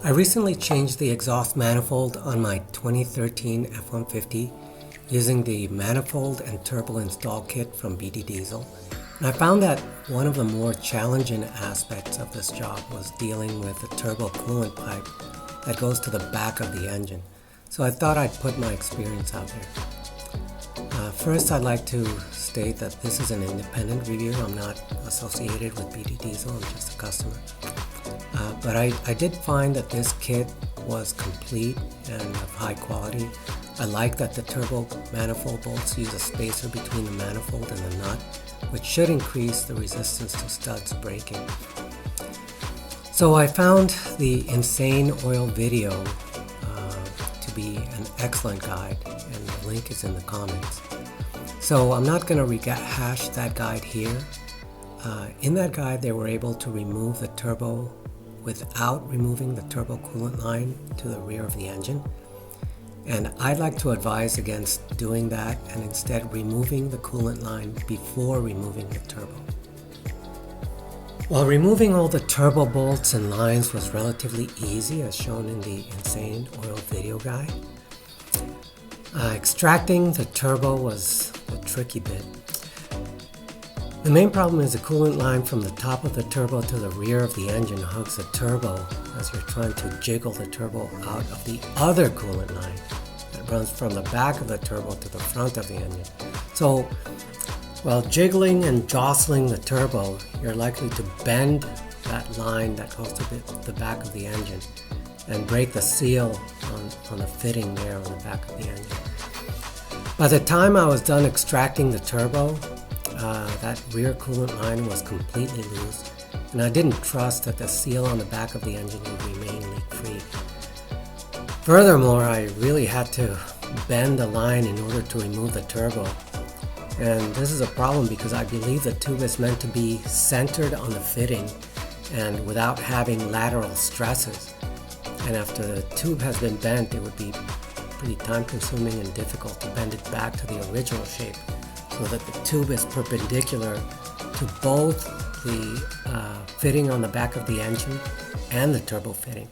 I recently changed the exhaust manifold on my 2013 F150 using the manifold and turbo install kit from BD Diesel. And I found that one of the more challenging aspects of this job was dealing with the turbo coolant pipe that goes to the back of the engine. So I thought I'd put my experience out there. First, I'd like to state that this is an independent review. I'm not associated with BD Diesel, I'm just a customer. But I did find that this kit was complete and of high quality. I like that the turbo manifold bolts use a spacer between the manifold and the nut, which should increase the resistance to studs breaking. So I found the Insane Oil video to be an excellent guide, and the link is in the comments. So I'm not going to rehash that guide here. In that guide, they were able to remove the turbo without removing the turbo coolant line to the rear of the engine. And I'd like to advise against doing that and instead removing the coolant line before removing the turbo. While removing all the turbo bolts and lines was relatively easy, as shown in the Insane Oil video guide, extracting the turbo was the tricky bit. The main problem is the coolant line from the top of the turbo to the rear of the engine hugs the turbo as you're trying to jiggle the turbo out of the other coolant line that runs from the back of the turbo to the front of the engine. So while jiggling and jostling the turbo, you're likely to bend that line that goes to the back of the engine and break the seal on the fitting there on the back of the engine. By the time I was done extracting the turbo, that rear coolant line was completely loose, and I didn't trust that the seal on the back of the engine would remain leak-free. Furthermore, I really had to bend the line in order to remove the turbo. And this is a problem because I believe the tube is meant to be centered on the fitting and without having lateral stresses. And after the tube has been bent, it would be pretty time-consuming and difficult to bend it back to the original shape, so that the tube is perpendicular to both the fitting on the back of the engine and the turbo fitting.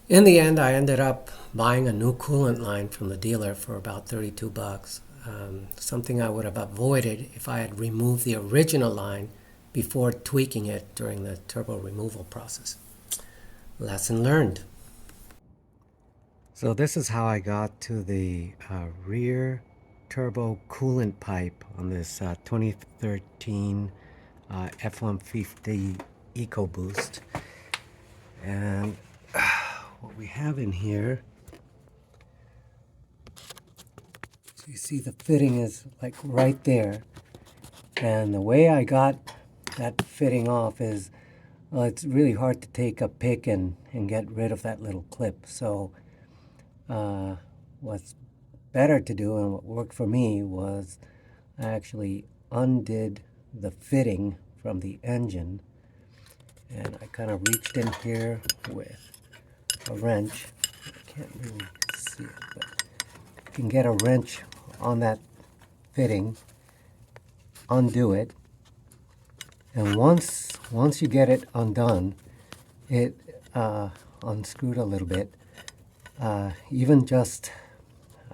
In the end, I ended up buying a new coolant line from the dealer for about $32, something I would have avoided if I had removed the original line before tweaking it during the turbo removal process. Lesson learned. So this is how I got to the rear turbo coolant pipe on this 2013 F150 EcoBoost. And what we have in here, so you see the fitting is like right there. And the way I got that fitting off is, well, it's really hard to take a pick and get rid of that little clip. So what's better to do, and what worked for me, was I actually undid the fitting from the engine, and I kind of reached in here with a wrench. I can't really see it, but you can get a wrench on that fitting, undo it, and once you get it undone, it unscrewed a little bit, even just,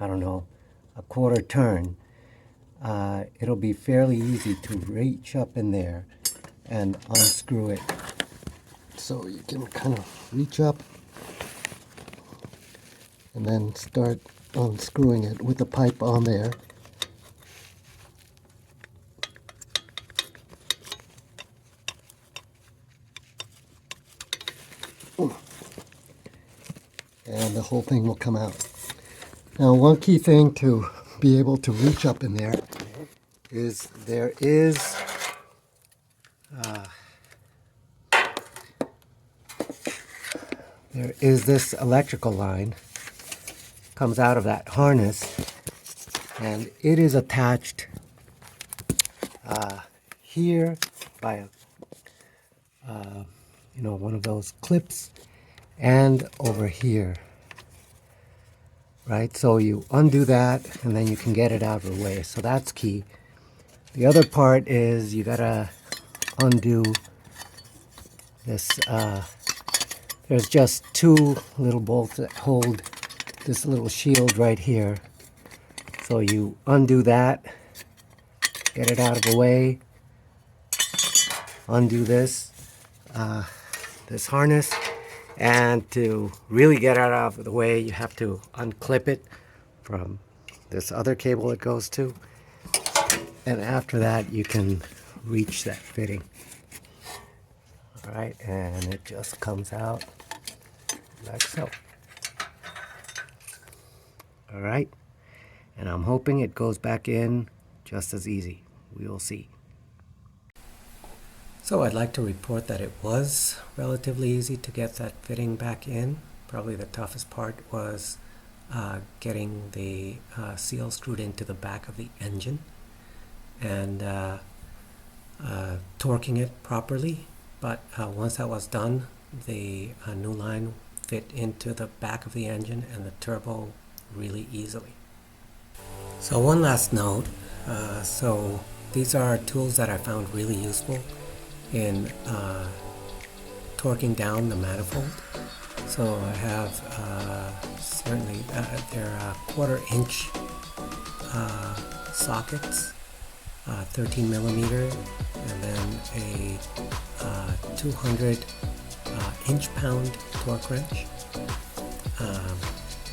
I don't know, a quarter turn, it'll be fairly easy to reach up in there and unscrew it. So you can kind of reach up and then start unscrewing it with the pipe on there. And the whole thing will come out. Now, one key thing to be able to reach up in there is there is this electrical line comes out of that harness, and it is attached here by one of those clips, and over here. Right, so you undo that and then you can get it out of the way. So that's key. The other part is you gotta undo this There's just two little bolts that hold this little shield right here. So you undo that, get it out of the way, undo this harness, and to really get it out of the way, you have to unclip it from this other cable it goes to, and after that you can reach that fitting. All right, and it just comes out like so. All right, and I'm hoping it goes back in just as easy. We will see. So I'd like to report that it was relatively easy to get that fitting back in. Probably the toughest part was getting the seal screwed into the back of the engine and torquing it properly. But once that was done, the new line fit into the back of the engine and the turbo really easily. So one last note, so these are tools that I found really useful in torquing down the manifold. So I have certainly they're 1/4 inch sockets, 13 millimeter, and then a 200 inch-pound torque wrench,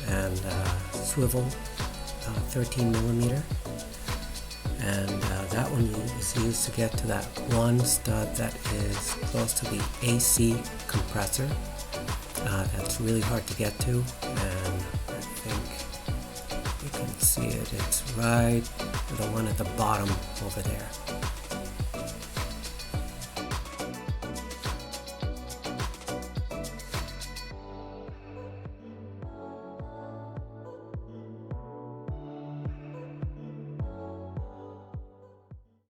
and swivel 13 millimeter. And that one is used to get to that one stud that is close to the AC compressor. That's really hard to get to, and I think you can see it. It's right the one at the bottom over there.